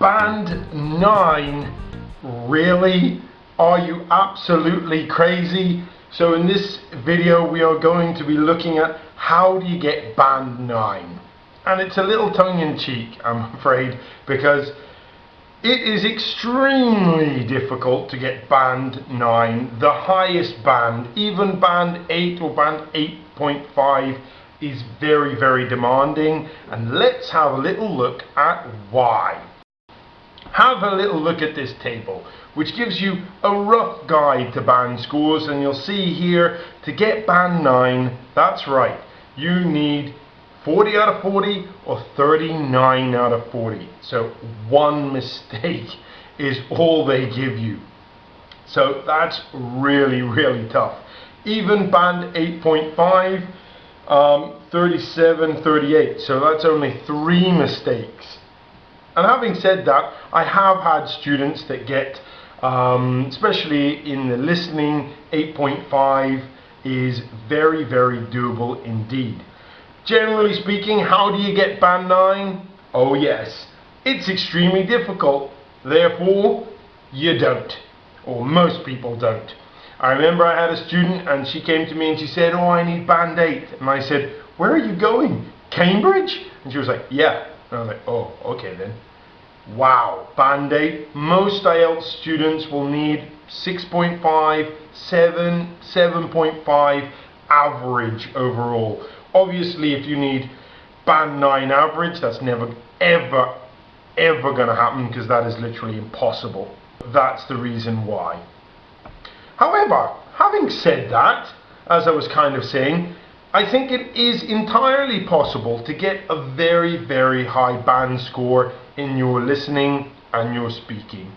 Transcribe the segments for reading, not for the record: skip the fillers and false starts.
Band 9? Really? Are you absolutely crazy? So in this video we are going to be looking at how do you get Band 9. And it's a little tongue-in-cheek, I'm afraid, because it is extremely difficult to get Band 9, the highest band. Even Band 8 or Band 8.5 is very, very demanding. And let's have a little look at why. Have a little look at this table, which gives you a rough guide to band scores, and you'll see here, to get Band 9, that's right, you need 40 out of 40 or 39 out of 40. So one mistake is all they give you. So that's really, really tough. Even Band 8.5, 37, 38. So that's only 3 mistakes. And having said that, I have had students that get, especially in the listening, 8.5 is very, very doable indeed. Generally speaking, how do you get Band 9? Oh yes, it's extremely difficult. Therefore, you don't. Or most people don't. I remember I had a student and she came to me and she said, oh, I need Band 8. And I said, where are you going? Cambridge? And she was like, yeah. And I was like, oh, okay then. Wow, Band 8. Most IELTS students will need 6.5, 7, 7.5 average overall. Obviously, if you need Band 9 average, that's never, ever, ever going to happen, because that is literally impossible. That's the reason why. However, having said that, as I was kind of saying, I think it is entirely possible to get a very, very high band score in your listening and your speaking.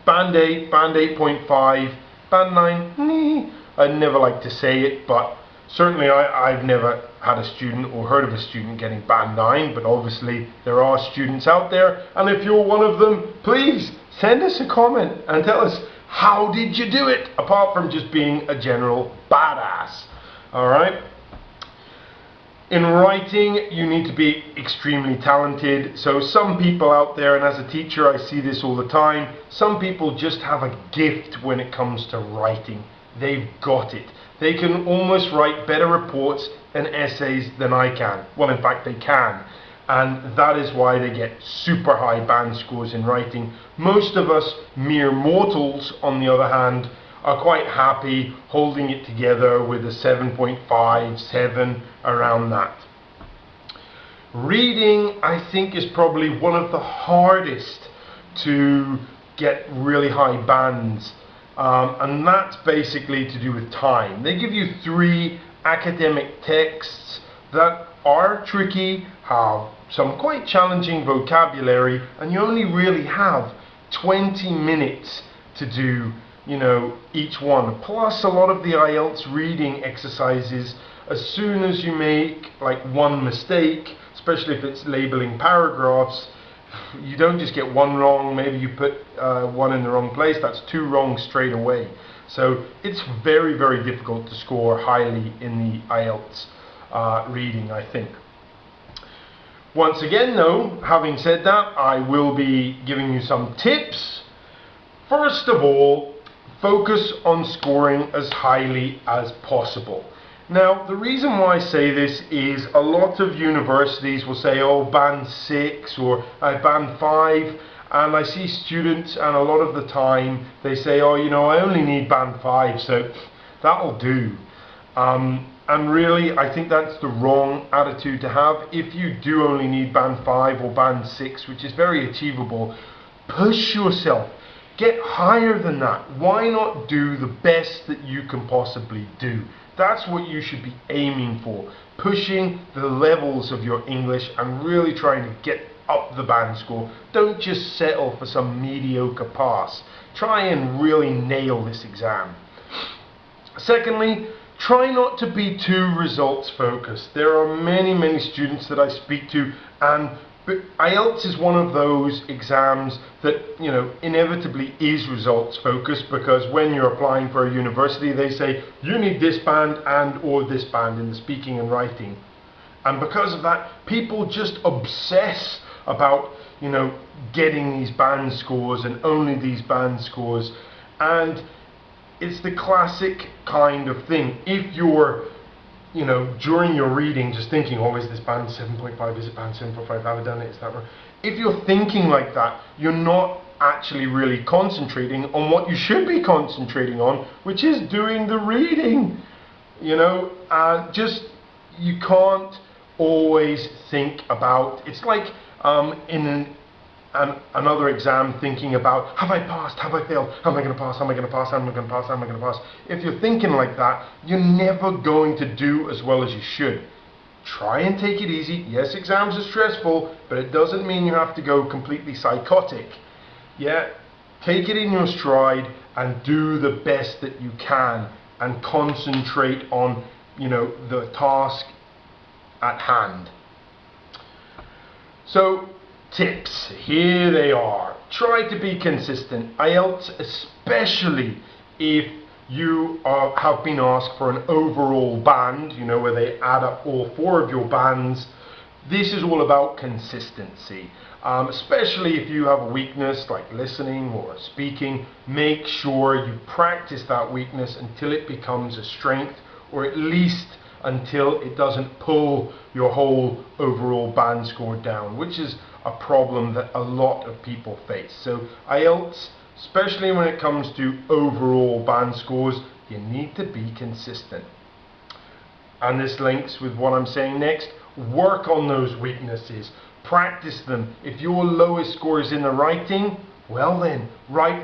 Band 8, Band 8.5, Band 9, I'd never like to say it, but certainly I've never had a student or heard of a student getting Band 9, but obviously there are students out there, and if you're one of them, please send us a comment and tell us, how did you do it, apart from just being a general badass. Alright? In writing, you need to be extremely talented. So some people out there, and as a teacher I see this all the time, some people just have a gift when it comes to writing. They've got it. They can almost write better reports and essays than I can. Well, in fact, they can. And that is why they get super high band scores in writing. Most of us mere mortals, on the other hand, are quite happy holding it together with a 7.5, 7, around that. Reading, I think, is probably one of the hardest to get really high bands. And that's basically to do with time. They give you 3 academic texts that are tricky, have some quite challenging vocabulary, and you only really have 20 minutes to do, you know, each one. Plus a lot of the IELTS reading exercises, as soon as you make like one mistake, especially if it's labeling paragraphs, you don't just get one wrong. Maybe you put one in the wrong place, that's 2 wrong straight away. So it's very, very difficult to score highly in the IELTS reading, I think. Once again though, having said that, I will be giving you some tips. First of all, focus on scoring as highly as possible. Now, the reason why I say this is a lot of universities will say, oh, Band 6 or Band 5, and I see students, and a lot of the time they say, oh, you know, I only need Band 5, so that'll do. And really, I think that's the wrong attitude to have. If you do only need Band 5 or Band 6, which is very achievable, push yourself. Get higher than that. Why not do the best that you can possibly do? That's what you should be aiming for. Pushing the levels of your English and really trying to get up the band score. Don't just settle for some mediocre pass. Try and really nail this exam. Secondly, try not to be too results focused. There are many, many students that I speak to, and IELTS is one of those exams that, you know, inevitably is results focused, because when you're applying for a university, they say you need this band and or this band in the speaking and writing. And because of that, people just obsess about, you know, getting these band scores and only these band scores. And it's the classic kind of thing. If you're, you know, during your reading just thinking, oh, is this band 7.5, is it band 7.5, have I done it, is that right? If you're thinking like that, you're not actually really concentrating on what you should be concentrating on, which is doing the reading. You know, you can't always think about, it's like in another exam thinking about, have I passed, have I failed, how am I going to pass, how am I going to pass, how am I going to pass, how am I going to pass. If you're thinking like that, you're never going to do as well as you should. Try and take it easy. Yes, exams are stressful, but it doesn't mean you have to go completely psychotic. Yeah, take it in your stride and do the best that you can and concentrate on, you know, the task at hand. So, tips, here they are. Try to be consistent. IELTS, especially if you have been asked for an overall band, you know, where they add up all 4 of your bands. This is all about consistency. Especially if you have a weakness like listening or speaking, make sure you practice that weakness until it becomes a strength, or at least until it doesn't pull your whole overall band score down, which is a problem that a lot of people face. So IELTS, especially when it comes to overall band scores, you need to be consistent. And this links with what I'm saying next. Work on those weaknesses. Practice them. If your lowest score is in the writing, well then, write.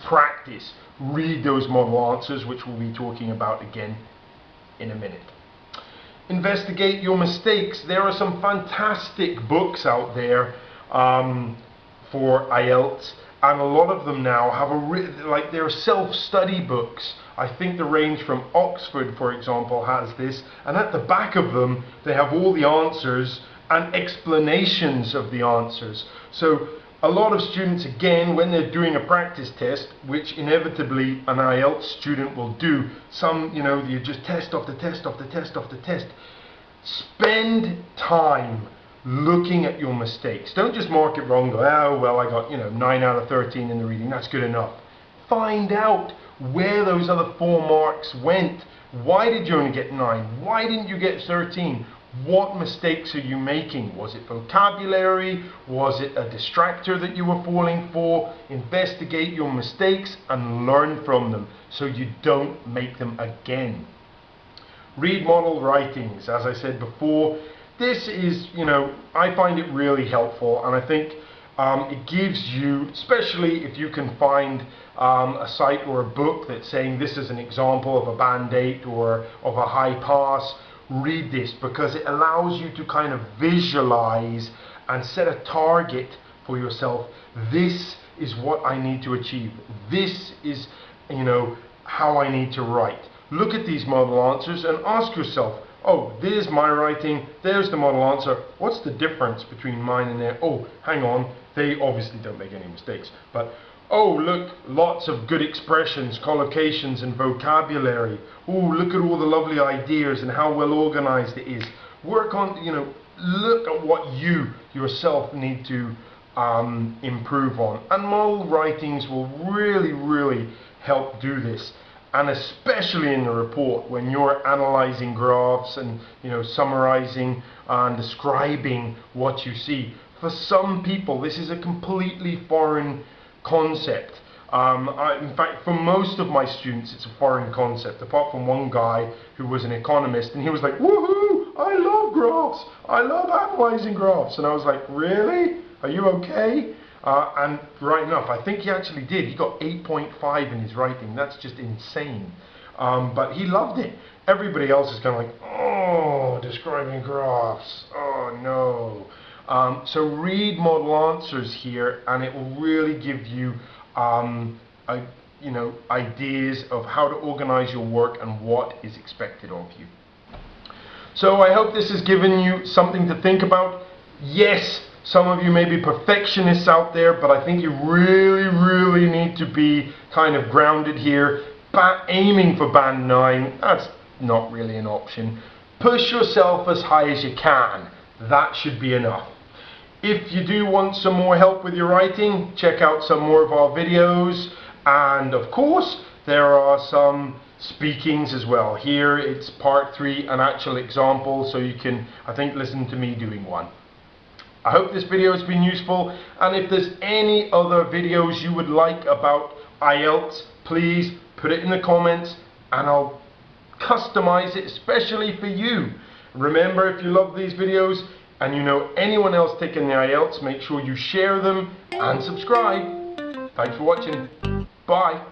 Practice. Read those model answers, which we'll be talking about again in a minute. Investigate your mistakes. There are some fantastic books out there for IELTS, and a lot of them now have they're self-study books. I think the range from Oxford, for example, has this, and at the back of them they have all the answers and explanations of the answers. So a lot of students, again, when they're doing a practice test, which inevitably an IELTS student will do, you just test off the test off the test off the test. Spend time looking at your mistakes. Don't just mark it wrong, go, oh well, I got 9 out of 13 in the reading, that's good enough. Find out where those other 4 marks went. Why did you only get 9? Why didn't you get 13? What mistakes are you making? Was it vocabulary? Was it a distractor that you were falling for? Investigate your mistakes and learn from them so you don't make them again. Read model writings, as I said before. This is, I find it really helpful, and I think it gives you, especially if you can find a site or a book that's saying this is an example of a band 8 or of a high pass. Read this, because it allows you to kind of visualize and set a target for yourself. This is what I need to achieve. This is, how I need to write. Look at these model answers and ask yourself, oh, there's my writing, there's the model answer. What's the difference between mine and theirs? Oh, hang on, they obviously don't make any mistakes. But, oh, look, lots of good expressions, collocations and vocabulary. Oh, look at all the lovely ideas and how well organized it is. Work on, look at what you yourself need to improve on. And model writings will really, really help do this. And especially in the report, when you're analyzing graphs and summarizing and describing what you see. For some people, this is a completely foreign concept. In fact, for most of my students, it's a foreign concept, apart from one guy who was an economist, and he was like, woohoo, I love graphs, I love analyzing graphs. And I was like, really? Are you okay? And right enough, I think he actually did. He got 8.5 in his writing. That's just insane. But he loved it. Everybody else is kind of like, oh, describing graphs. Oh, no. So read model answers here, and it will really give you, ideas of how to organize your work and what is expected of you. So I hope this has given you something to think about. Yes, some of you may be perfectionists out there, but I think you really, really need to be kind of grounded here. Aiming for band 9, that's not really an option. Push yourself as high as you can. that should be enough. If you do want some more help with your writing, check out some more of our videos, and of course there are some speakings as well. Here it's part 3, an actual example, so you can, I think, listen to me doing one. I hope this video has been useful, and if there's any other videos you would like about IELTS, please put it in the comments and I'll customize it especially for you. Remember, if you love these videos and you know anyone else taking the IELTS, make sure you share them and subscribe. Thanks for watching. Bye.